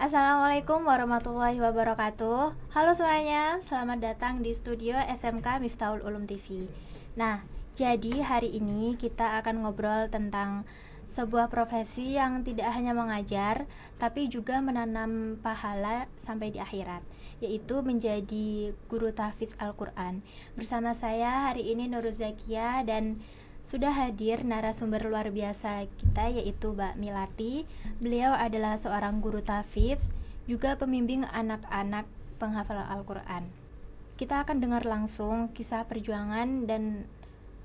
Assalamualaikum warahmatullahi wabarakatuh. Halo semuanya, selamat datang di studio SMK Miftahul Ulum TV. Nah, jadi hari ini kita akan ngobrol tentang sebuah profesi yang tidak hanya mengajar, tapi juga menanam pahala sampai di akhirat, yaitu menjadi guru tahfidz Al-Quran. Bersama saya hari ini Nurul Zakia dan sudah hadir narasumber luar biasa kita yaitu Mbak Milati. Beliau adalah seorang guru tahfidz, juga pembimbing anak-anak penghafal Al-Quran. Kita akan dengar langsung kisah perjuangan dan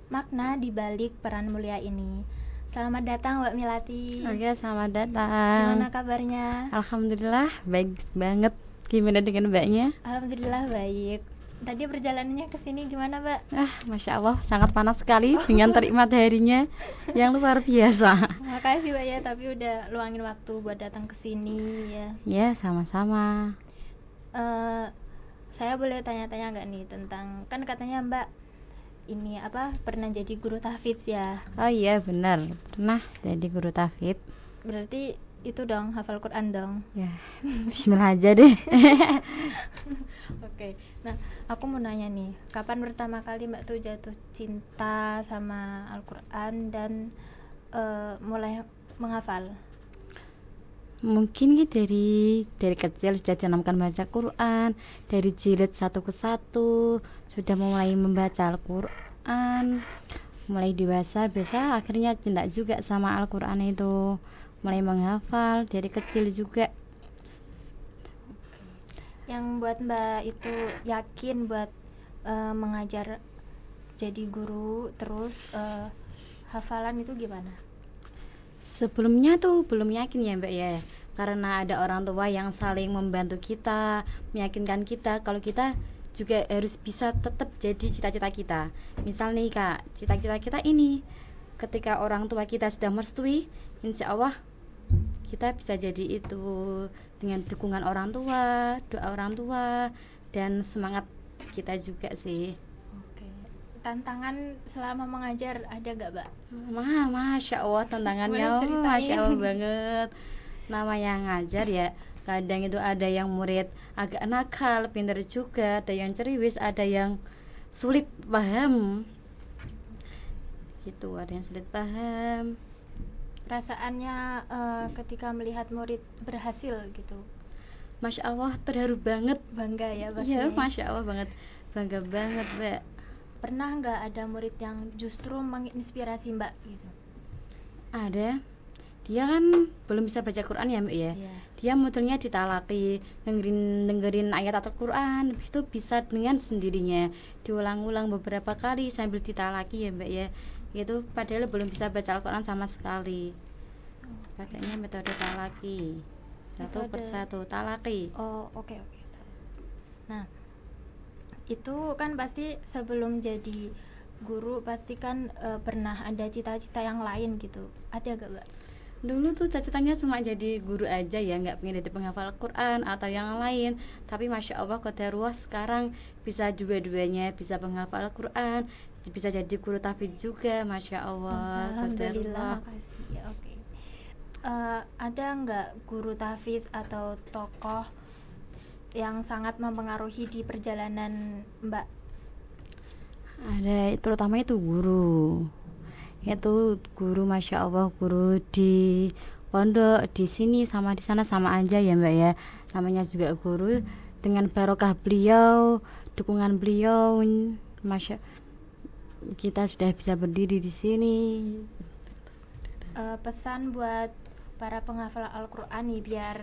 makna di balik peran mulia ini. Selamat datang Mbak Milati. Oke, selamat datang. Gimana kabarnya? Alhamdulillah, baik banget. Gimana dengan Mbaknya? Alhamdulillah baik. Tadi perjalanannya ke sini gimana, Mbak? Masya Allah, sangat panas sekali dengan terik mataharinya yang luar biasa. Makasih Mbak ya, tapi udah luangin waktu buat datang ke sini ya. Ya, sama-sama. Saya boleh tanya-tanya nggak nih tentang, kan katanya Mbak ini pernah jadi guru tahfidz ya? Oh iya, benar. Pernah jadi guru tahfidz. Berarti itu dong, hafal Quran dong. Ya, bismillah aja deh. Oke. Nah, aku mau nanya nih, kapan pertama kali Mbak tuh jatuh cinta sama Al-Quran dan mulai menghafal? Mungkin dari kecil sudah ditanamkan baca Quran, dari jilid 1 ke 1 sudah mulai membaca Al-Quran. Mulai dewasa biasa akhirnya cinta juga sama Al-Quran itu, mulai menghafal dari kecil juga. Yang buat Mbak itu yakin buat mengajar jadi guru terus hafalan itu gimana? Sebelumnya tuh belum yakin ya Mbak ya, karena ada orang tua yang saling membantu kita, meyakinkan kita kalau kita juga harus bisa tetap jadi cita-cita kita. Misal nih Kak, cita-cita kita ini ketika orang tua kita sudah merestui, insya Allah kita bisa jadi itu dengan dukungan orang tua, doa orang tua, dan semangat kita juga sih. Oke. Tantangan selama mengajar ada gak Mbak? Masya Allah tantangannya, Masya Allah banget. Namanya ngajar ya, kadang itu ada yang murid agak nakal, pintar juga, ada yang ceriwis, ada yang sulit paham gitu, ada yang sulit paham. Perasaannya ketika melihat murid berhasil gitu? Masya Allah, terharu banget. Bangga ya pasti? Iya, Masya Allah banget, bangga banget Mbak. Pernah nggak ada murid yang justru menginspirasi Mbak gitu? Ada. Dia kan belum bisa baca Quran ya Mbak ya. Yeah. Dia modelnya ditalaki, dengerin ayat Al-Quran, itu bisa dengan sendirinya diulang-ulang beberapa kali sambil ditalaki ya Mbak ya. Itu padahal belum bisa baca Al-Quran sama sekali. Pakainya metode talaki, satu persatu talaki. Oh oke. Nah, itu kan pasti sebelum jadi guru pasti kan pernah ada cita-cita yang lain gitu, ada gak Mbak? Dulu tuh cita-citanya cuma jadi guru aja ya, nggak pengen jadi penghafal Quran atau yang lain. Tapi Masya Allah qadarullah sekarang bisa dua-duanya, bisa penghafal Quran, bisa jadi guru tahfidz juga, Masya Allah. Alhamdulillah, makasih ya. Oke. Ada nggak guru tahfidz atau tokoh yang sangat mempengaruhi di perjalanan Mbak? Ada, terutama itu guru. Itu guru Masya Allah, guru di pondok, di sini sama di sana sama aja ya Mbak ya. Namanya juga guru, dengan barokah beliau, dukungan beliau, Masya kita sudah bisa berdiri di sini. Pesan buat para penghafal Al-Quran nih biar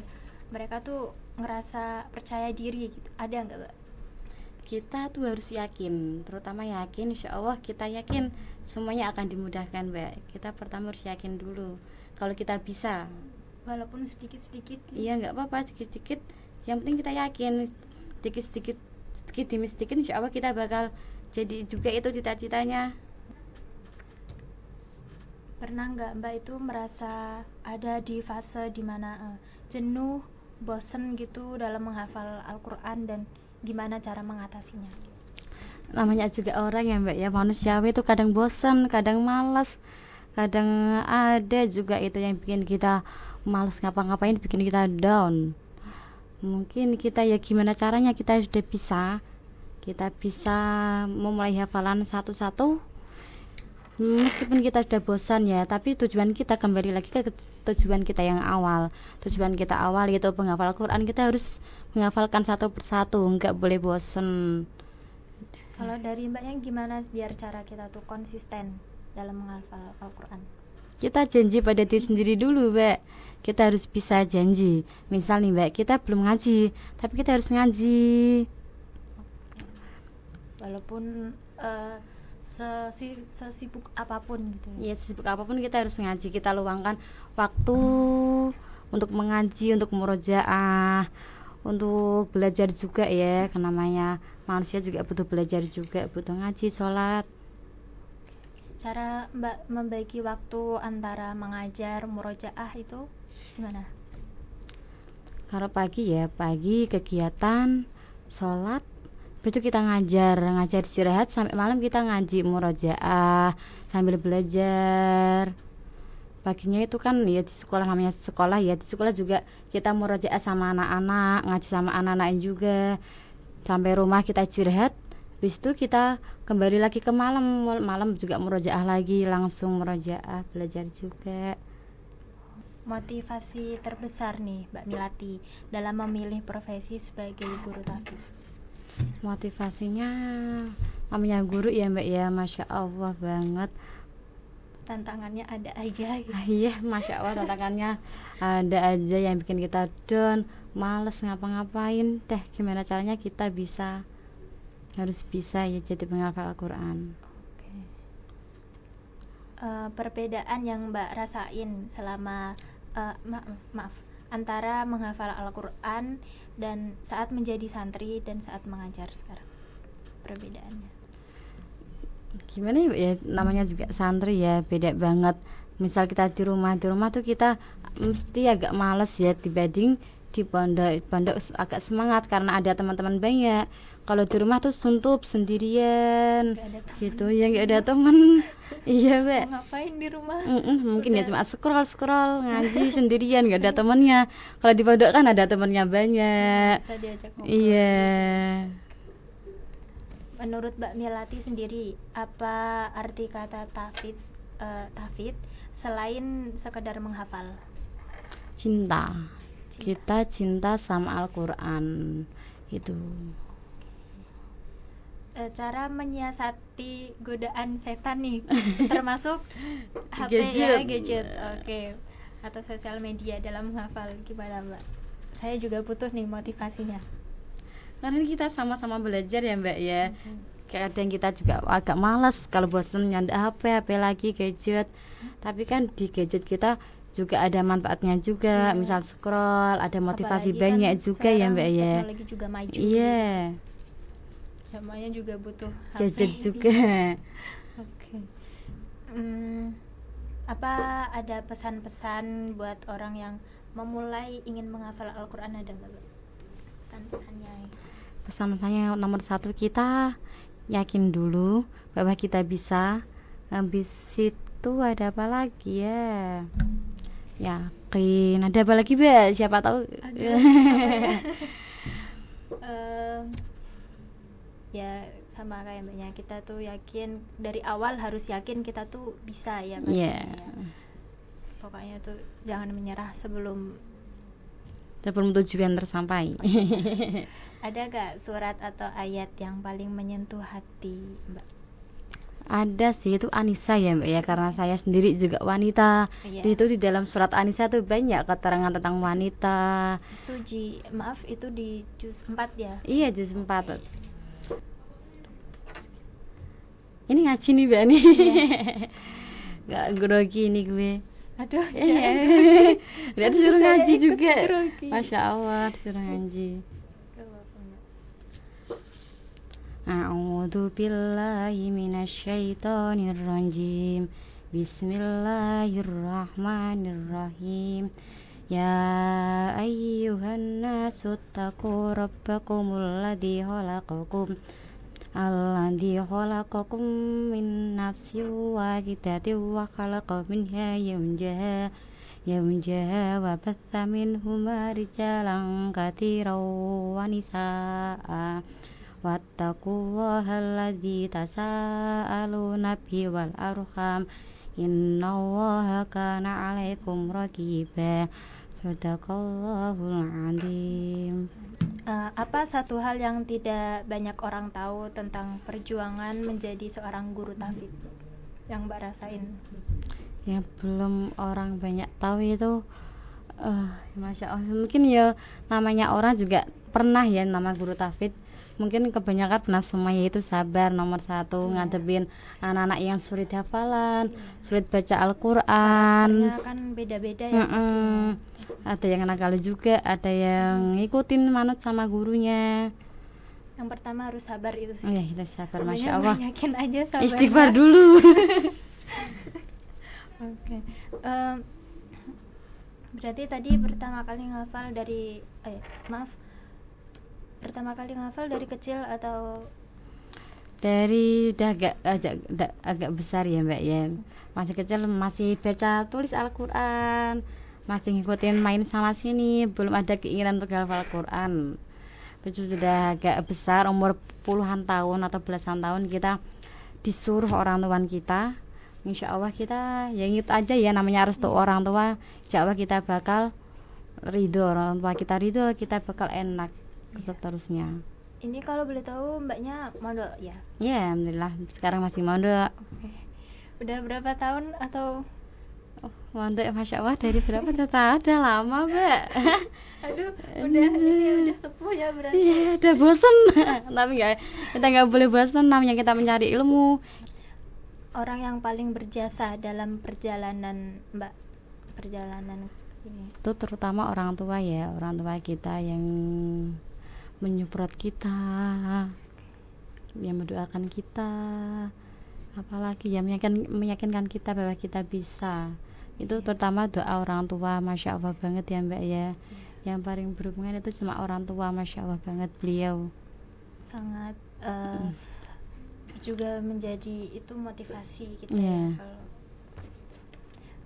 mereka tuh ngerasa percaya diri gitu, ada nggak Mbak? Kita tuh harus yakin, terutama yakin, insya Allah kita yakin semuanya akan dimudahkan Mbak. Kita pertama harus yakin dulu kalau kita bisa, walaupun sedikit-sedikit gitu. Iya nggak apa-apa, sedikit-sedikit, yang penting kita yakin, sedikit-sedikit, sedikit demi sedikit insya Allah kita bakal jadi juga itu cita-citanya. Pernah nggak Mbak itu merasa ada di fase dimana jenuh, bosen gitu dalam menghafal Al-Quran dan gimana cara mengatasinya? Namanya juga orang ya Mbak ya, manusiawi itu kadang bosan, kadang malas, kadang ada juga itu yang bikin kita malas ngapa-ngapain, bikin kita down. Mungkin kita ya gimana caranya kita sudah bisa. Kita bisa memulai hafalan satu-satu. Meskipun kita sudah bosan ya, tapi tujuan kita kembali lagi ke tujuan kita yang awal. Tujuan kita awal yaitu menghafal Al-Quran, kita harus menghafalkan satu persatu, nggak boleh bosan. Kalau dari Mbaknya gimana biar cara kita tuh konsisten dalam menghafal Al-Quran? Kita janji pada diri sendiri dulu, Mbak. Kita harus bisa janji. Misal nih, Mbak, kita belum ngaji, tapi kita harus ngaji. Walaupun sesibuk apapun gitu ya. Ya, sibuk apapun kita harus ngaji. Kita luangkan waktu untuk mengaji, untuk murojaah, untuk belajar juga ya. Karena namanya manusia juga butuh belajar juga, butuh ngaji, sholat. Cara Mbak membagi waktu antara mengajar, murojaah itu gimana? Kalau pagi ya, pagi kegiatan sholat, itu kita ngajar istirahat, sampai malam kita ngaji murojaah sambil belajar. Paginya itu kan ya di sekolah, namanya sekolah ya, di sekolah juga kita murojaah sama anak-anak, ngaji sama anak-anak juga. Sampai rumah kita istirahat, habis itu kita kembali lagi ke malam juga murojaah lagi, langsung murojaah belajar juga. Motivasi terbesar nih Mbak Milati dalam memilih profesi sebagai guru tahfidz? Motivasinya namanya guru ya Mbak ya, Masya Allah banget. Tantangannya ada aja gitu. Iya, Masya Allah tantangannya ada aja yang bikin kita down, males ngapa-ngapain. Gimana caranya kita harus bisa ya jadi penghafal Al-Quran. Oke. Perbedaan yang Mbak rasain selama maaf antara menghafal Al-Quran dan saat menjadi santri dan saat mengajar sekarang, perbedaannya gimana ya Mbak ya, namanya juga santri ya, beda banget. Misal kita di rumah tuh kita mesti agak males ya dibanding di pondok agak semangat karena ada teman-teman banyak. Kalau di rumah tuh suntup sendirian gitu ya, nggak ada teman. Iya Mbak, mau ngapain di rumah? Mungkin ya cuma scroll ngaji sendirian, nggak ada temennya. Kalau di pondok kan ada temennya banyak, bisa diajak ngobrol. iya. Menurut Mbak Milati sendiri, apa arti kata tahfidz selain sekedar menghafal? Cinta. Kita cinta sama Al-Quran itu. Cara menyiasati godaan setan nih termasuk HP ya, gadget. Oke. Atau sosial media dalam menghafal, gimana Mbak? Saya juga butuh nih motivasinya. Karena kita sama-sama belajar ya Mbak ya. Kadang kita juga agak malas kalau bosan nyanda HP lagi gadget. Tapi kan di gadget kita juga ada manfaatnya juga, misal scroll, ada motivasi apalagi banyak kan juga ya Mbak ya. Teknologi juga maju. Iya. Semuanya juga butuh HP gadget juga. Oke. Apa ada pesan-pesan buat orang yang memulai ingin menghafal Al-Quran, ada nggak pesan-pesannya? Pesan-pesannya nomor 1, kita yakin dulu bahwa kita bisa. Habis itu ada apa lagi ya? Yakin. Ada apa lagi Mbak? Siapa tahu. Ya sama kayak Mbaknya, kita tuh yakin dari awal, harus yakin kita tuh bisa ya Mbak. Yeah. Pokoknya tuh jangan menyerah sebelum tujuan tersampai. Ada gak surat atau ayat yang paling menyentuh hati Mbak? Ada sih, itu Anisa ya Mbak ya, karena saya sendiri juga wanita. Itu di dalam surat Anisa tuh banyak keterangan tentang wanita. Itu itu di juz 4 ya? Iya, juz 4. Ini ngaji nih Mbak nih. Gak grogi nih gue. Aduh, lihat disuruh ngaji juga. Masya Allah, disuruh ngaji. A'udzu billahi minasyaitonir rajim. Bismillahirrahmanirrahim. Ya ayyuhan nasu taqu rabbakumul ladzi khalaqakum min nafsin wahidatin wa khalaqa minha zawjaha يوجها وبث منهما رجالا كثيرا ونساء واتقوا الله الذي تساءلون به والأرحام إن الله كان عليكم رقيبا Sadaqallahul Azim. Apa satu hal yang tidak banyak orang tahu tentang perjuangan menjadi seorang guru tahfidz yang Mbak rasain? Yang belum orang banyak tahu itu Masya Allah, mungkin ya namanya orang juga pernah ya nama guru tahfidz. Mungkin kebanyakan pernah semuanya itu sabar nomor satu, ngadepin anak-anak yang sulit hafalan, sulit baca Al-Quran. Karakternya kan beda-beda ya pastinya. Ada yang nakal juga, ada yang ngikutin manut sama gurunya. Yang pertama harus sabar itu sih. Ya kita sabar, Masya Allah. Banyakin aja sabarnya. Istighfar dulu. Oke. Berarti tadi pertama kali ngafal dari pertama kali ngafal dari kecil atau dari udah agak besar ya Mbak ya. Masih kecil masih baca tulis Al-Quran, masih ngikutin main sama sini, belum ada keinginan untuk hafal Al-Quran. Itu sudah agak besar, umur puluhan tahun atau belasan tahun kita disuruh orang tua kita, insya Allah kita ya itu aja ya, namanya restu orang tua, insya Allah kita bakal ridho, orang tua kita ridho, kita bakal enak seterusnya. Ini kalau boleh tahu Mbaknya mondok ya? Ya, alhamdulillah sekarang masih mondok. Oke. Udah berapa tahun atau mondok? Masya Allah dari berapa tahun? Ada lama Mbak. Aduh, udah sepuh ya berarti. Iya, udah bosen. Tapi kita nggak boleh bosen, namanya kita mencari ilmu. Orang yang paling berjasa dalam perjalanan Mbak, perjalanan ini itu terutama orang tua ya, orang tua kita yang menyupport kita, yang mendoakan kita, apalagi yang meyakinkan kita bahwa kita bisa. Itu terutama doa orang tua, Masya Allah banget ya Mbak ya. Yang paling berhubungan itu cuma orang tua, Masya Allah banget beliau. Sangat juga menjadi itu motivasi kita ya.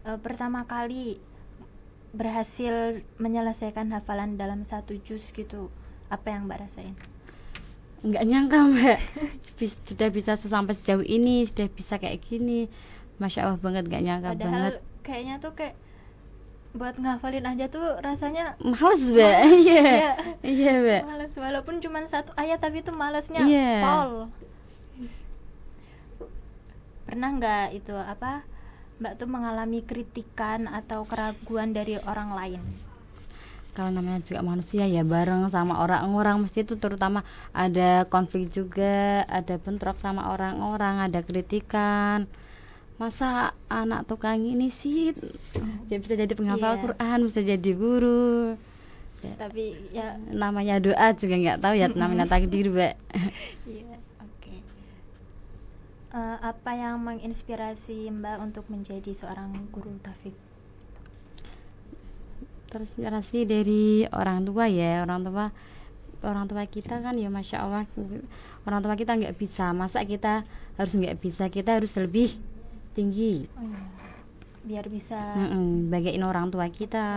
Kalau pertama kali berhasil menyelesaikan hafalan dalam satu juz gitu, apa yang Mbak rasain? Nggak nyangka Mbak sudah bisa sampai sejauh ini, sudah bisa kayak gini, Masya Allah banget, nggak nyangka. Padahal banget kayaknya tuh kayak buat ngafalin aja tuh rasanya males Mbak. Iya Mbak, males, walaupun cuma satu ayat tapi tuh malesnya pol. Pernah nggak itu Mbak tuh mengalami kritikan atau keraguan dari orang lain? Kalau namanya juga manusia ya, bareng sama orang-orang mesti itu terutama ada konflik juga, ada bentrok sama orang-orang, ada kritikan. Masa anak tukang ini sih bisa jadi penghafal Quran, bisa jadi guru. Tapi ya namanya doa juga nggak tahu ya, namanya takdir Mbak. Iya, oke. Apa yang menginspirasi Mbak untuk menjadi seorang guru tahfidz? Terinspirasi dari orang tua ya, orang tua kita kan ya Masya Allah, orang tua kita nggak bisa, masa kita harus nggak bisa, kita harus lebih tinggi biar bisa bagain orang tua kita.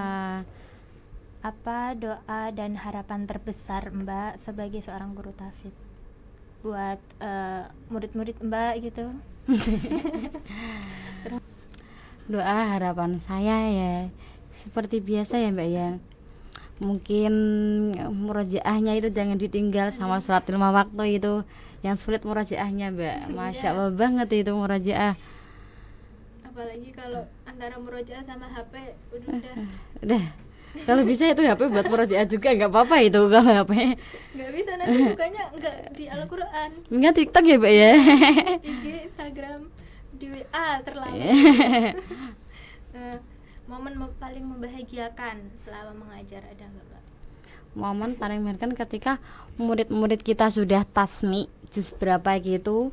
Apa doa dan harapan terbesar Mbak sebagai seorang guru tahfidz buat murid-murid Mbak gitu? Doa harapan saya ya seperti biasa ya Mbak ya, mungkin murojaahnya itu jangan ditinggal sama sholat 5 waktu itu yang sulit murojaahnya Mbak. Masya Allah banget itu murojaah, apalagi kalau antara murojaah sama HP udah kalau bisa itu HP buat murojaah juga nggak apa-apa itu. Kalau HP nggak bisa, nanti bukanya nggak di Al-Quran, nggak TikTok ya Mbak ya. IG, Instagram, di WA terlalu. Momen paling membahagiakan selama mengajar ada nggak Mbak? Momen paling membahagiakan ketika murid-murid kita sudah tasmi juz berapa gitu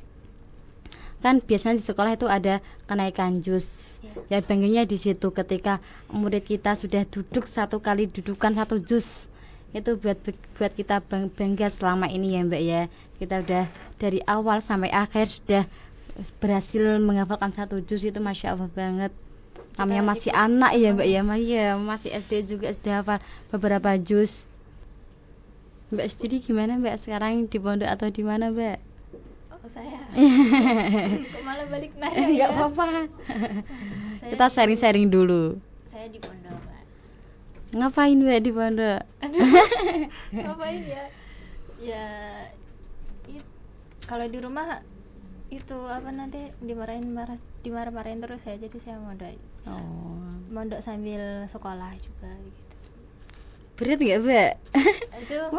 kan, biasanya di sekolah itu ada kenaikan juz ya, bangganya di situ ketika murid kita sudah duduk satu kali dudukan satu juz. Itu buat kita bangga selama ini ya Mbak ya, kita udah dari awal sampai akhir sudah berhasil menghafalkan satu juz, itu Masya Allah banget. namanya masih anak ya mbak ya, masih SD juga sudah hafal beberapa juz. Mbak sendiri gimana mbak sekarang, di pondok atau di mana mbak? Oh saya kok malah balik nanya ya? Nggak apa-apa. Kita sharing-sharing dulu. Saya di pondok mbak. Ngapain mbak di pondok? Ngapain ya? Ya kalau di rumah itu apa nanti dimarah-marahin terus ya, jadi saya mondok sambil sekolah juga gitu. Berat nggak mbak? Aduh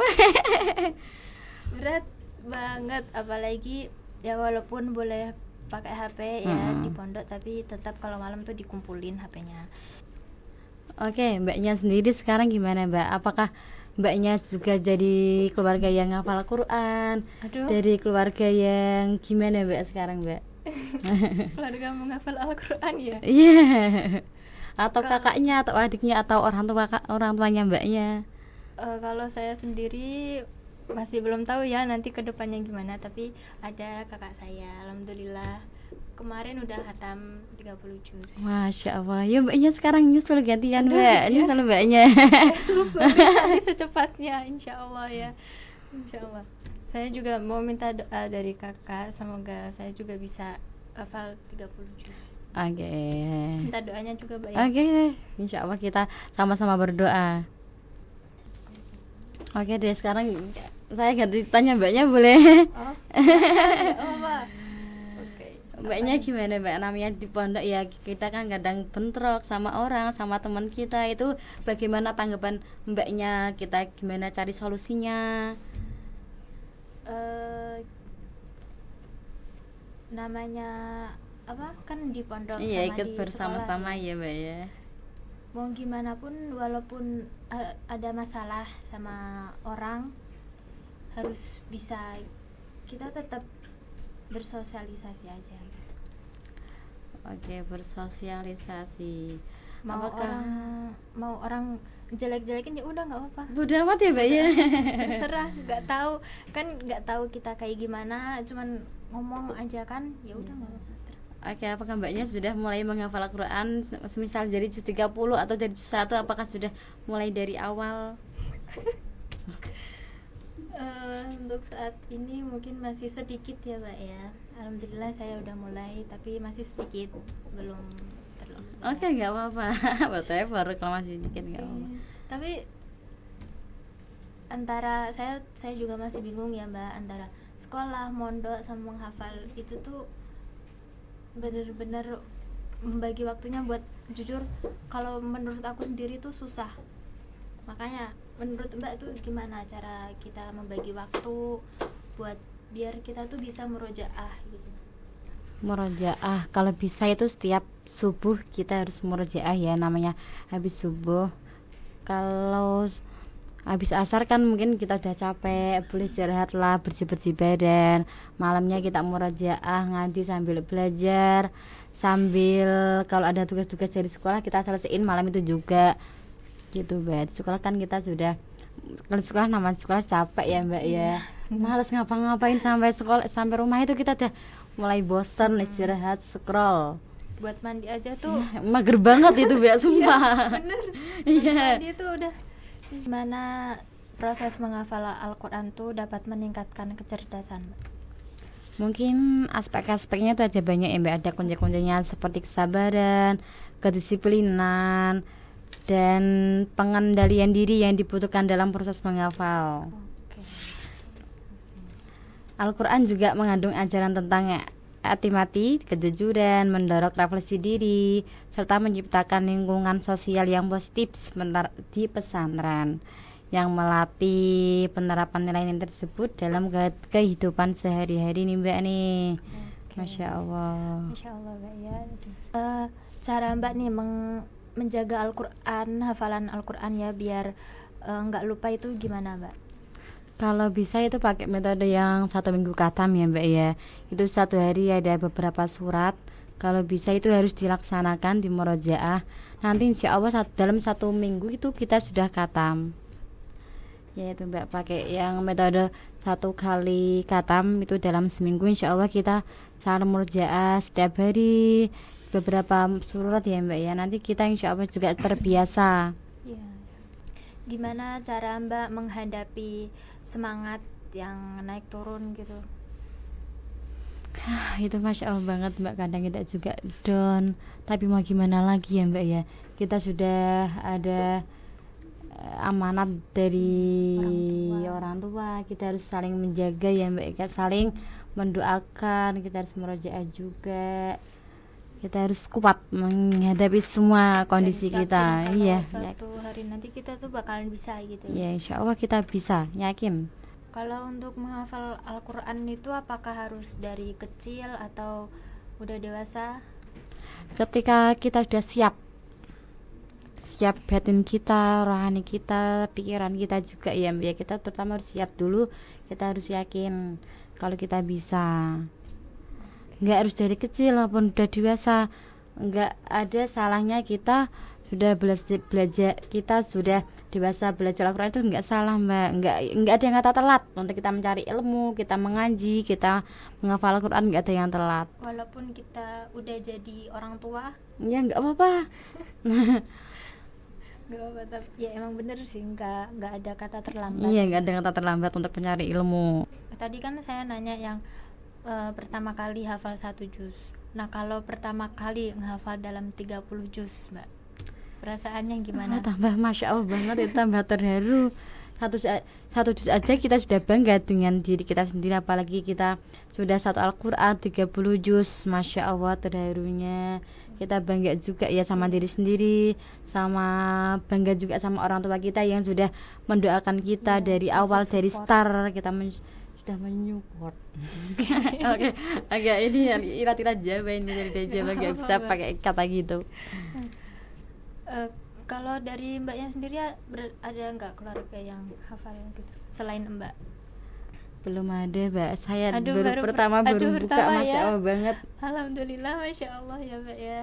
berat banget, apalagi ya walaupun boleh pakai HP ya di pondok, tapi tetap kalau malam tuh dikumpulin HP-nya. Oke, mbaknya sendiri sekarang gimana mbak? Apakah mbaknya juga jadi keluarga yang hafal Quran? Dari keluarga yang gimana mbak sekarang mbak? Keluarga menghafal Al-Quran ya? Iya. Atau kakaknya atau adiknya atau orang tuanya mbaknya? Kalau saya sendiri masih belum tahu ya nanti kedepannya gimana, tapi ada kakak saya, alhamdulillah kemarin udah khatam 30 juz. Masya Allah, ya mbaknya sekarang nyusul gantian mbak, nyusul mbaknya. Susul nanti secepatnya, insya Allah ya, insya Allah. Saya juga mau minta doa dari kakak, semoga saya juga bisa hafal 30 juz. Oke. Minta doanya juga mbak ya. Oke, insya Allah kita sama-sama berdoa. Oke deh, sekarang saya ganti tanya mbaknya boleh? Oh, mbak. Mbaknya gimana mbak, namanya di pondok ya kita kan kadang bentrok sama orang, sama teman kita, itu bagaimana tanggapan mbaknya, kita gimana cari solusinya? Namanya apa kan di pondok iya, sama ikut di bersama-sama sekolah, ya mbak ya. mau gimana pun walaupun ada masalah sama orang harus bisa kita tetap bersosialisasi aja. Oke, bersosialisasi. Mau orang jelek-jelekin ya udah nggak apa-apa. Bodo amat ya mbak ya. Terserah, nggak tahu kita kayak gimana, cuman ngomong aja kan, ya udah nggak apa-apa. Oke, apakah mbaknya sudah mulai menghafal Al-Quran, misal dari juz 30 atau dari juz 1, apakah sudah mulai dari awal? Untuk saat ini mungkin masih sedikit ya mbak ya, alhamdulillah saya udah mulai tapi masih sedikit, belum terlalu. Oke, nggak apa-apa. Whatever, kalau masih sedikit nggak apa-apa. Tapi antara saya juga masih bingung ya mbak, antara sekolah, mondok sama menghafal itu tuh bener-bener membagi waktunya. Buat jujur kalau menurut aku sendiri tuh susah, makanya menurut mbak tuh gimana cara kita membagi waktu buat biar kita tuh bisa murojaah gitu? Murojaah kalau bisa itu setiap subuh kita harus murojaah ya, namanya habis subuh. Kalau habis asar kan mungkin kita udah capek, boleh istirahat lah, bersih-bersih badan. Malamnya kita murojaah, ngaji sambil belajar, sambil kalau ada tugas-tugas dari sekolah kita selesaiin malam itu juga gitu mbak. Di sekolah kan kita sudah, kalau sekolah namanya sekolah capek ya mbak ya, males ngapa-ngapain sampai rumah itu kita udah mulai bosan, istirahat, scroll. Buat mandi aja tuh mager banget itu mbak, sumpah. Bener. Iya. Mandi itu udah. Gimana proses menghafal Al-Quran tuh dapat meningkatkan kecerdasan mbak? Mungkin aspek-aspeknya itu aja banyak ya mbak, ada kunci-kuncinya seperti kesabaran, kedisiplinan, dan pengendalian diri yang dibutuhkan dalam proses menghafal. Al-Quran juga mengandung ajaran tentang hati-hati, kejujuran, mendorong refleksi diri, serta menciptakan lingkungan sosial yang positif di pesantren, yang melatih penerapan nilai-nilai tersebut dalam kehidupan sehari-hari nih mbak nih. Masya Allah. Masya Allah mbak ya. Cara mbak nih menjaga Al-Quran, hafalan Al-Quran ya biar nggak lupa itu gimana mbak? Kalau bisa itu pakai metode yang 1 minggu khatam ya mbak ya. Itu 1 hari ada beberapa surat. Kalau bisa itu harus dilaksanakan di murojaah. Nanti insya Allah dalam 1 minggu itu kita sudah khatam. Ya itu mbak, pakai yang metode 1 kali khatam itu dalam seminggu insya Allah kita saling murojaah setiap hari. beberapa surat ya Mbak ya. Nanti kita insya Allah juga terbiasa. Iya. Gimana cara Mbak menghadapi semangat yang naik turun gitu? Itu Masya Allah banget Mbak, kadang kita juga down. Tapi mau gimana lagi ya Mbak ya. Kita sudah ada amanat dari orang tua. Kita harus saling menjaga ya Mbak, kita saling mendoakan, kita harus merojaah juga. Kita harus kuat menghadapi semua kondisi Dan yakin kita. kalau Iya, suatu hari nanti kita tuh bakalan bisa gitu. ya insya Allah kita bisa, yakin. Kalau untuk menghafal Al-Quran itu apakah harus dari kecil atau udah dewasa? Ketika kita sudah siap batin kita, rohani kita, pikiran kita juga ya Mbak ya, kita terutama harus siap dulu. Kita harus yakin kalau kita bisa. Nggak harus dari kecil maupun udah dewasa, nggak ada salahnya kita sudah belajar, kita sudah dewasa belajar Al-Quran itu nggak salah Mbak. Nggak ada yang kata telat untuk kita mencari ilmu, kita mengaji, kita menghafal Al-Quran, nggak ada yang telat. Walaupun kita udah jadi orang tua, Ya nggak apa-apa. nggak apa-apa. Ya emang bener sih, nggak ada kata terlambat. Iya, nggak ada kata terlambat untuk mencari ilmu. Tadi kan saya nanya yang pertama kali hafal 1 juz. Nah kalau pertama kali menghafal dalam 30 juz Mbak, perasaannya gimana? Tambah Masya Allah banget, itu tambah terharu. Satu juz aja kita sudah bangga dengan diri kita sendiri, apalagi kita sudah satu Al-Quran 30 juz. Masya Allah terharunya. Kita bangga juga ya sama diri sendiri, sama bangga juga sama orang tua kita yang sudah mendoakan kita dari awal, dari start kita sudah menyupport. Oke, agak ini irat-irat Jawa ini, dari Jawa nggak bisa pakai kata gitu. Kalau dari Mbaknya sendiri ada nggak keluarga yang hafal gitu selain Mbak? Belum ada Mbak, saya baru pertama buka Masya ya. Allah banget. Alhamdulillah Masya Allah ya Mbak ya.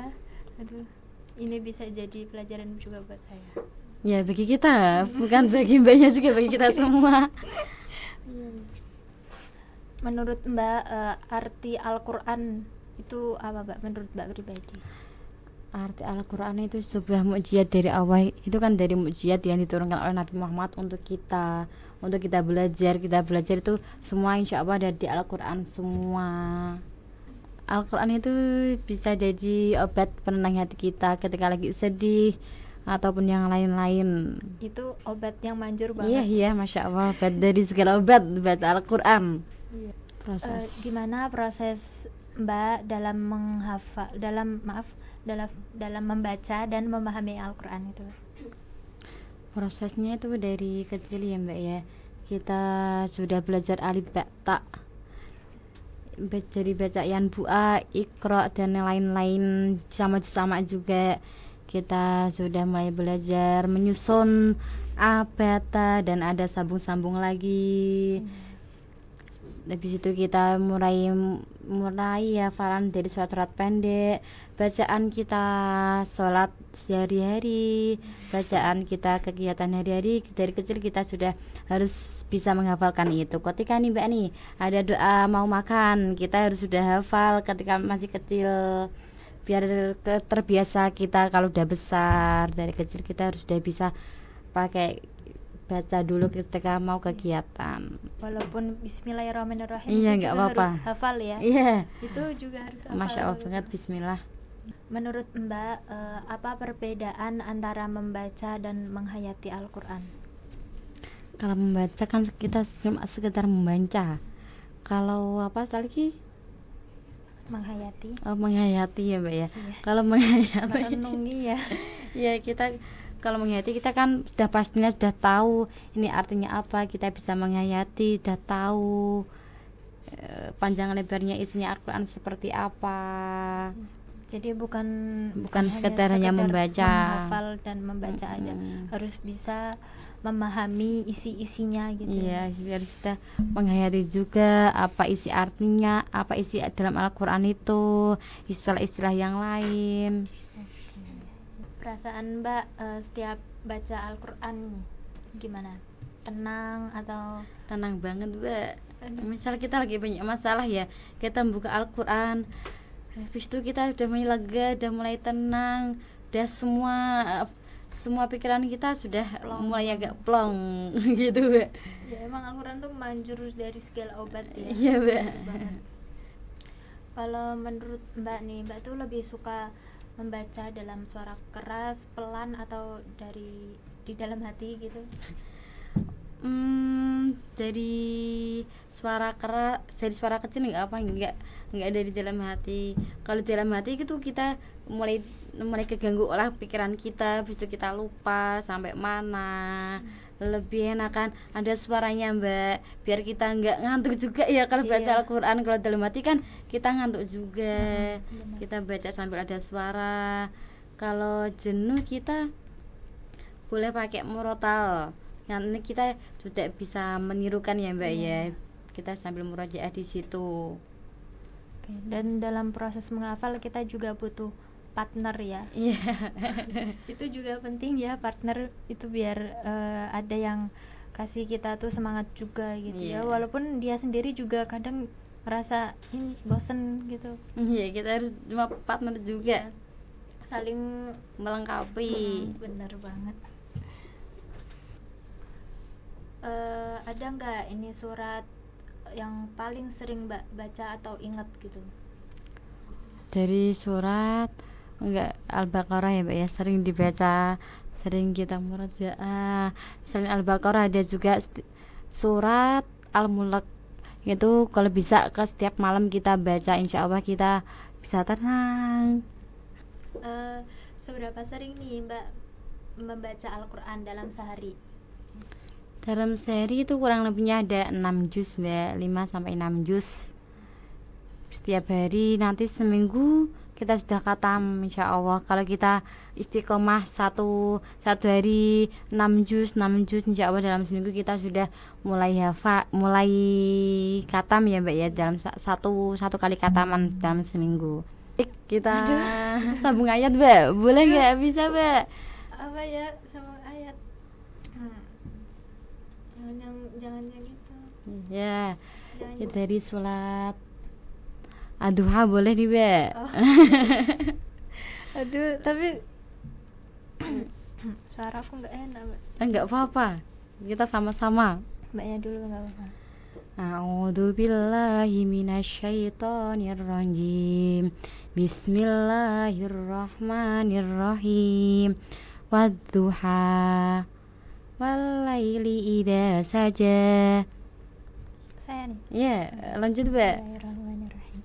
Aduh, ini bisa jadi pelajaran juga buat saya. Ya bagi kita, bukan bagi Mbaknya juga, bagi kita semua. Menurut Mbak, arti Al-Quran itu apa Mbak, menurut Mbak pribadi? Arti Al-Quran itu sebuah mukjizat dari Allah. Itu kan dari mukjizat yang diturunkan oleh Nabi Muhammad untuk kita belajar. Kita belajar itu semua insya Allah ada di Al-Quran semua. Al-Quran itu bisa jadi obat penenang hati kita ketika lagi sedih ataupun yang lain-lain. Itu obat yang manjur banget. Iya Masya Allah, obat dari segala obat Al-Quran. Gimana proses Mbak dalam menghafal, dalam membaca dan memahami Al-Quran itu? Prosesnya itu dari kecil ya Mbak ya. Kita sudah belajar alif ba ta, dari bacaan bu'a, iqra dan lain-lain, sama juga. Kita sudah mulai belajar menyusun abata dan ada sambung-sambung lagi. Habis itu kita mulai hafalan dari surat-surat pendek, bacaan kita sholat sehari-hari, bacaan kita kegiatan hari-hari. Dari kecil kita sudah harus bisa menghafalkan itu. Ketika nih Mbak nih ada doa mau makan, kita harus sudah hafal ketika masih kecil, biar terbiasa. Kita kalau udah besar, dari kecil kita harus sudah bisa pakai baca dulu ketika mau kegiatan. Walaupun Bismillahirrahmanirrahim iya, itu juga apa-apa. harus hafal ya. Iya. Itu juga harus hafal. Masya Allah banget, Bismillah. Menurut Mbak, apa perbedaan antara membaca dan menghayati Al-Quran? Kalau membaca kan kita cuma sekedar membaca. Kalau apa lagi? Menghayati. Oh, menghayati ya Mbak ya. Iya. Kalau menghayati, merenungi ya. Ya kita kalau menghayati kita kan sudah pastinya sudah tahu ini artinya apa. Kita bisa menghayati, sudah tahu panjang lebarnya isinya Al-Quran seperti apa. Jadi bukan sekedar hanya membaca, menghafal dan membaca aja, harus bisa memahami isi-isinya gitu. Iya, harus kita menghayati juga apa isi artinya, apa isi dalam Al-Quran itu, istilah-istilah yang lain. Perasaan Mbak setiap baca Al-Quran gimana? Tenang atau? Tenang banget Mbak. Misal kita lagi banyak masalah ya, kita buka Al-Quran, Habis itu kita udah mulai lega, udah mulai tenang, udah semua pikiran kita sudah Plong. mulai agak plong gitu, Mbak. Ya emang Al-Quran tuh manjur dari segala obat ya. Iya, Mbak. Bener banget. Kalau menurut Mbak nih, Mbak tuh lebih suka membaca dalam suara keras, pelan, atau di dalam hati gitu? Dari suara keras, dari suara kecil nggak dari dalam hati. Kalau dalam hati itu kita mulai keganggu oleh pikiran kita, habis itu kita lupa sampai mana. Lebih enakan ada suaranya, Mbak, biar kita nggak ngantuk juga ya kalau baca Iya. Al-Quran. Kalau dalam hati kan kita ngantuk juga. Benar. Kita baca sambil ada suara. Kalau jenuh kita boleh pakai murotal. Yang ini kita juga bisa menirukan ya, Mbak, Iya. ya. Kita sambil murojaah di situ. Oke, dan dalam proses menghafal kita juga butuh partner ya. Iya. Itu juga penting ya, partner itu biar ada yang kasih kita tuh semangat juga gitu ya. Iya. Walaupun dia sendiri juga kadang merasa ini bosen gitu. Iya, kita harus cuma partner juga, Saling melengkapi. bener banget. Ada nggak ini surat yang paling sering Mbak baca atau inget gitu? Dari surat enggak Al-Baqarah ya, Mbak, ya, sering dibaca, sering kita murojaah. Selain Al-Baqarah ada juga surat Al-Mulk. Itu kalau bisa ke setiap malam kita baca, insya Allah kita bisa tenang. Seberapa sering nih Mbak membaca Al-Quran dalam sehari? Dalam sehari itu kurang lebihnya ada 6 juz, Mbak, 5 sampai 6 juz setiap hari. Nanti seminggu kita sudah khatam, insya Allah. Kalau kita istiqomah satu hari 6 juz, insya Allah dalam seminggu kita sudah mulai khatam ya, Mbak, ya, dalam satu kali khataman dalam seminggu. Kita sambung ayat, Mbak, boleh nggak? Bisa, Mbak? Apa ya sama ayat? Jangan yang gitu. Ya, Jangan ya dari sholat Ad-Duha boleh nih, Mbak. Oh. Aduh, tapi suara aku nggak enak, Mbak. Enggak apa-apa, kita sama-sama. Mbaknya dulu nggak apa-apa. A'udzu billahi minasyaitonir rajim. Bismillahirrahmanirrahim. Wadduha walaili idza saja. Saya nih. Ya, lanjut, Mbak. Bismillahirrahmanirrahim.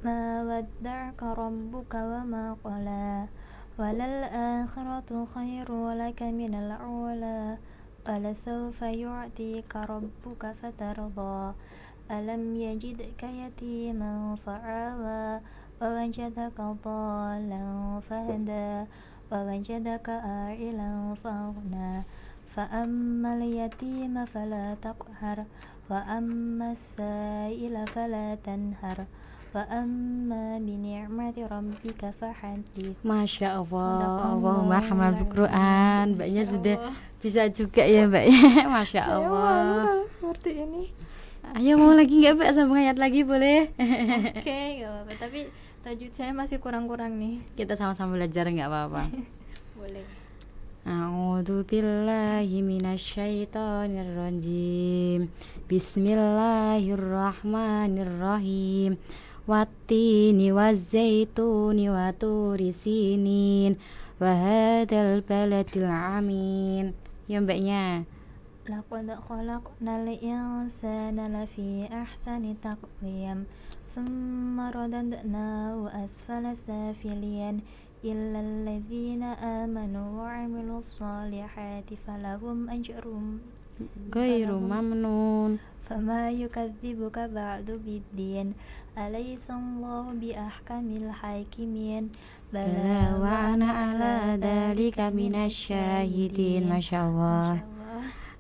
Ma wadda'aka rabbuka wa ma qala. Walal akhiratu khairu laka minal ula. Qala sawfa yu'tika rabbuka fatarda. Alam yajidka yatiman fa'awa. Wa wajadaka dhalan fahada. Wa wajadaka a'ilan faghna. فأما اليتيم فلا تقهر وأما السائل فلا تنهر وأما بنعمة ربك فحدث. Masya Allah, Sadaqallah. Allahumma arhamna bil Quran. Mbaknya Masya sudah Allah. bisa juga ya, Mbak. Masya Allah. Seperti ini. Ayo, mau lagi nggak, Mbak? Sambung ayat lagi boleh? Oke, gak apa-apa. Tapi tajwid saya masih kurang-kurang nih. Kita sama-sama belajar, nggak apa-apa. Boleh. A'udzu billahi minasyaitonir rajim. Bismillahirrahmanirrahim. Wattini wazzaituni wa turi sinin wa hadzal baladil amin. Ya, Mbaknya. لقد خلقنا الإنسان لفي أحسن تقويم ثم رددناه أسفل سافلين إلا الذين آمنوا وعملوا الصالحات فلهم أجر Ghairu mamnun. فما يكذبك بعد بالدين أليس الله بأحكم الحاكمين Bala wa ana ala dzalika minasyahidin. Masya Allah.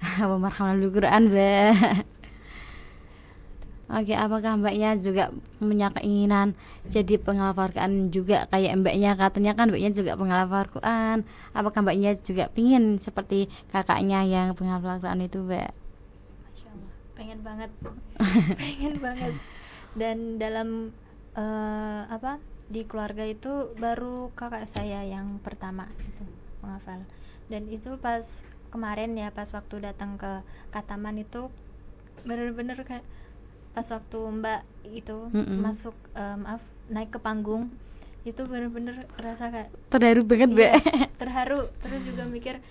Allahumma arhamna bil Quran, Mbak. Oke, apakah Mbaknya juga punya keinginan jadi penghafal Quran juga kayak Mbaknya? Katanya kan Mbaknya juga penghafal Quran. Apakah Mbaknya juga pingin seperti kakaknya yang penghafal Quran itu, Mbak? Masya Allah, pengen banget. Pengen banget. Dan dalam apa, di keluarga itu baru kakak saya yang pertama itu menghafal. Dan itu pas kemarin ya, pas waktu datang ke Kataman itu bener-bener kayak pas waktu Mbak itu masuk, maaf, naik ke panggung, itu bener-bener rasa kayak Terharu banget, Mbak. iya, terharu. Terus juga mikir,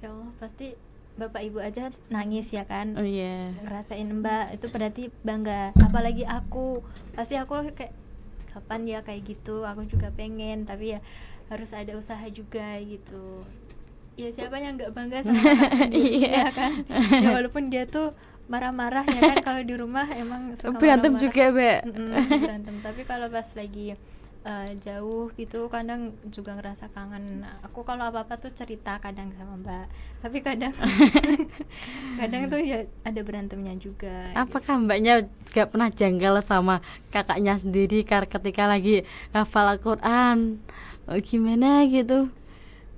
ya Allah pasti bapak ibu aja nangis ya kan, Oh iya. ngerasain Mbak itu berarti bangga, apalagi aku, pasti aku kayak kapan ya kayak gitu, aku juga pengen, tapi ya harus ada usaha juga gitu. Ya siapa yang nggak bangga sama kakak sendiri Iya. ya kan, ya walaupun dia tuh marah-marah ya kan, kalau di rumah emang suka Berantem marah-marah. juga, Mbak. Berantem, tapi kalau pas lagi jauh gitu kadang juga ngerasa kangen. Aku kalau apa-apa tuh cerita kadang sama Mbak, tapi kadang kadang tuh ya ada berantemnya juga gitu. Apakah Mbaknya gak pernah janggal sama kakaknya sendiri ketika lagi hafal Al-Quran? Gimana gitu?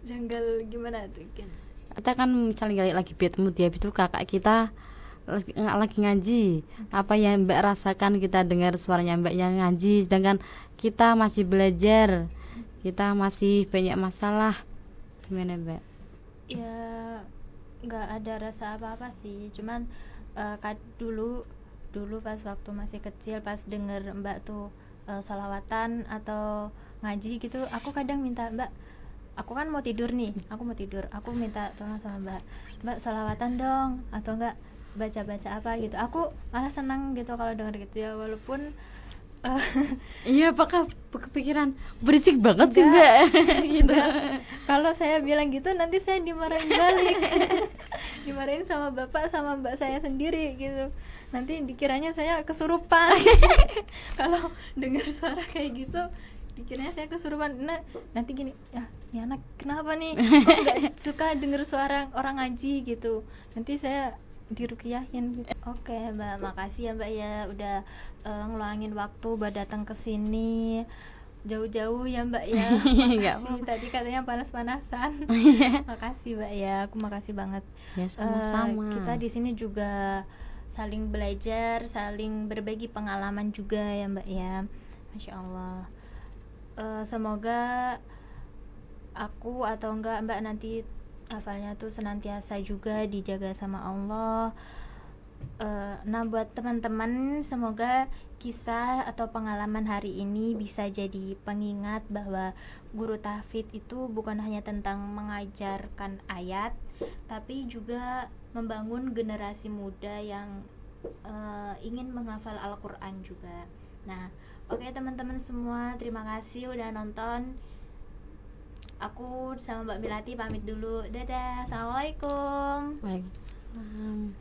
Janggal gimana tuh kan? Kita kan misalnya lagi bad mood ya, itu kakak kita lagi ngaji. Apa yang Mbak rasakan kita dengar suaranya Mbak yang ngaji, sedangkan kita masih belajar, kita masih banyak masalah. Gimana, Mbak? Ya nggak ada rasa apa-apa sih, cuman dulu dulu pas waktu masih kecil, pas denger Mbak tuh sholawatan atau ngaji gitu, aku kadang minta Mbak, aku kan mau tidur nih, aku minta tolong sama Mbak, Mbak sholawatan dong, atau enggak baca-baca apa gitu. Aku malah senang gitu kalau denger gitu ya, walaupun eh, Iya, apakah kepikiran berisik banget sih, enggak, Mbak? Gitu. enggak. Kalau saya bilang gitu nanti saya dimarahin balik. Dimarahin sama bapak sama mbak saya sendiri gitu. Nanti dikiranya saya kesurupan. Kalau dengar suara kayak gitu dikiranya saya kesurupan. Nah, nanti gini, ya ini anak kenapa nih? Kok nggak suka dengar suara orang ngaji gitu. Nanti saya dirukiyahin gitu. Oke, Mbak, makasih ya Mbak ya udah ngeluangin waktu buat datang ke sini jauh-jauh ya Mbak ya. Nggak Makasih, apa-apa. tadi katanya panas-panasan. Makasih Mbak ya, aku makasih banget. Ya, sama-sama. Kita di sini juga saling belajar, saling berbagi pengalaman juga ya Mbak ya. Masya Allah. Semoga aku atau enggak Mbak nanti hafalnya tuh senantiasa juga dijaga sama Allah. Nah, buat teman-teman, semoga kisah atau pengalaman hari ini bisa jadi pengingat bahwa guru tahfidz itu bukan hanya tentang mengajarkan ayat, tapi juga membangun generasi muda yang ingin menghafal Al-Quran juga. Nah, oke teman-teman semua, terima kasih udah nonton. Aku sama Mbak Milati pamit dulu. Dadah, assalamualaikum. Waalaikumsalam.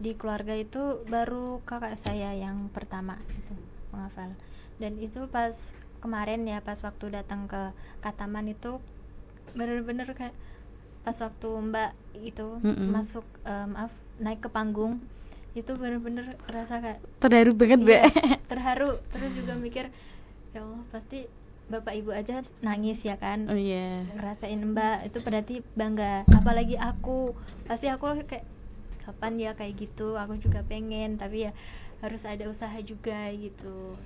di keluarga itu baru kakak saya yang pertama itu menghafal. Dan itu pas kemarin ya, pas waktu datang ke Kataman itu bener-bener kayak pas waktu Mbak itu masuk naik ke panggung, itu bener-bener rasa kayak terharu banget Mbak. Terharu, terus juga mikir ya Allah pasti bapak ibu aja nangis ya kan. Oh iya. Ngerasain Mbak itu berarti bangga, apalagi aku, pasti aku kayak kapan ya kayak gitu, aku juga pengen, tapi ya harus ada usaha juga gitu.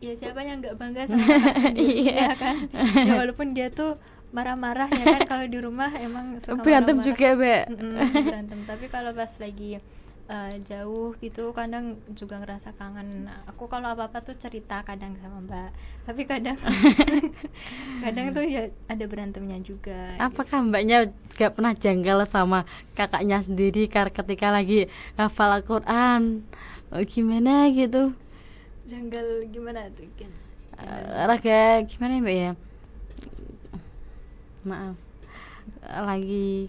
Ya siapa yang nggak bangga sama kakak sendiri ya kan. Ya walaupun dia tuh marah-marah ya kan, kalau di rumah emang suka berantem marah-marah juga Mbak. berantem, tapi kalau pas lagi jauh gitu kadang juga ngerasa kangen. Aku kalau apa-apa tuh cerita kadang sama Mbak, tapi kadang kadang tuh ya ada berantemnya juga. Apakah Mbaknya gak pernah janggal sama kakaknya sendiri ketika lagi hafal Al-Quran? Gimana gitu? Janggal gimana tuh kan? Raga gimana ya Mbak ya? Maaf, lagi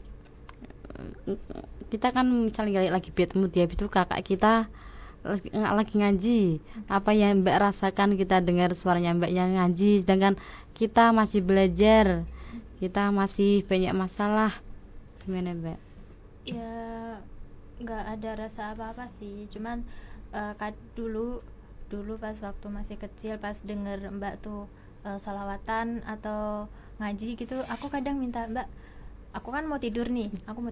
kita kan misalnya lagi bad mood ya, itu kakak kita lagi ngaji, apa yang Mbak rasakan kita dengar suaranya Mbaknya ngaji, sedangkan kita masih belajar, kita masih banyak masalah, gimana Mbak? Ya nggak ada rasa apa-apa sih, cuman dulu pas waktu masih kecil, pas denger Mbak tuh sholawatan atau ngaji gitu, aku kadang minta Mbak, aku kan mau tidur nih, aku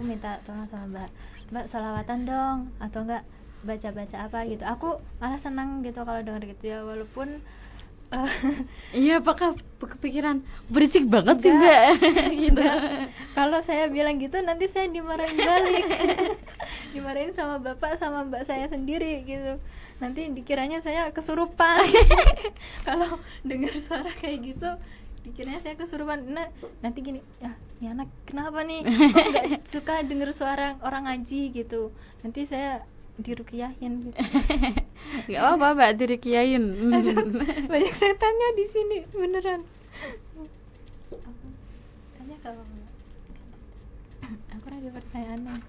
minta tolong sama Mbak sholawatan dong, atau enggak baca-baca apa gitu. Aku malah senang gitu kalau denger gitu ya, walaupun iya, apakah kepikiran berisik banget sih Mbak? Gitu. Kalau saya bilang gitu nanti saya dimarahin balik. Dimarahin sama bapak sama mbak saya sendiri gitu. Nanti dikiranya saya kesurupan. Kalau dengar suara kayak gitu dikiranya saya kesurupan. Nah, nanti gini, ya ini anak kenapa nih? Kok nggak suka denger suara orang ngaji gitu. Nanti saya dirukiyahin gitu. Gak apa-apa Mbak, dirukiyahin. Banyak setannya di sini beneran. Tanya kalau aku ada pertanyaan.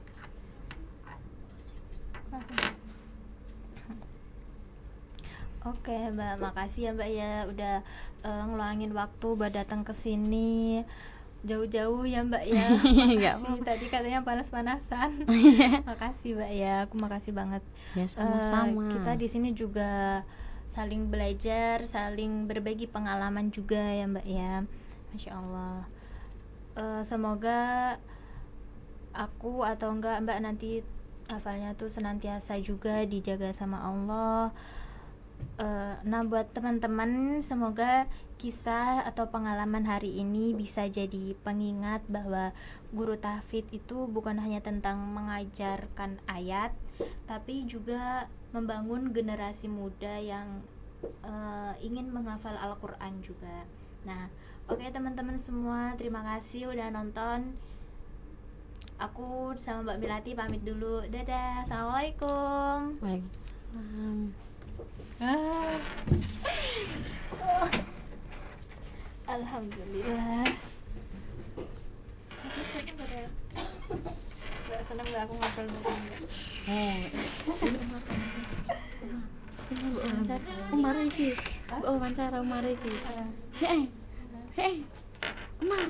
Oke Mbak, makasih ya Mbak ya udah ngeluangin waktu buat datang ke sini jauh-jauh ya Mbak ya. Makasih, tadi katanya panas-panasan. Makasih Mbak ya, aku makasih banget. Ya sama-sama. Kita di sini juga saling belajar, saling berbagi pengalaman juga ya Mbak ya. Masya Allah. Semoga aku atau enggak Mbak nanti hafalnya tuh senantiasa juga dijaga sama Allah. Nah buat teman-teman, semoga kisah atau pengalaman hari ini bisa jadi pengingat bahwa guru tahfidz itu bukan hanya tentang mengajarkan ayat, tapi juga membangun generasi muda yang ingin menghafal Al-Quran juga. Nah, oke teman-teman semua, terima kasih udah nonton. Aku sama Mbak Milati pamit dulu. Dadah, assalamualaikum. Waalaikumsalam. Alhamdulillah. Aku seneng gak aku ngobrol dengan Umar iki. Wawancara Umar iki. Umar.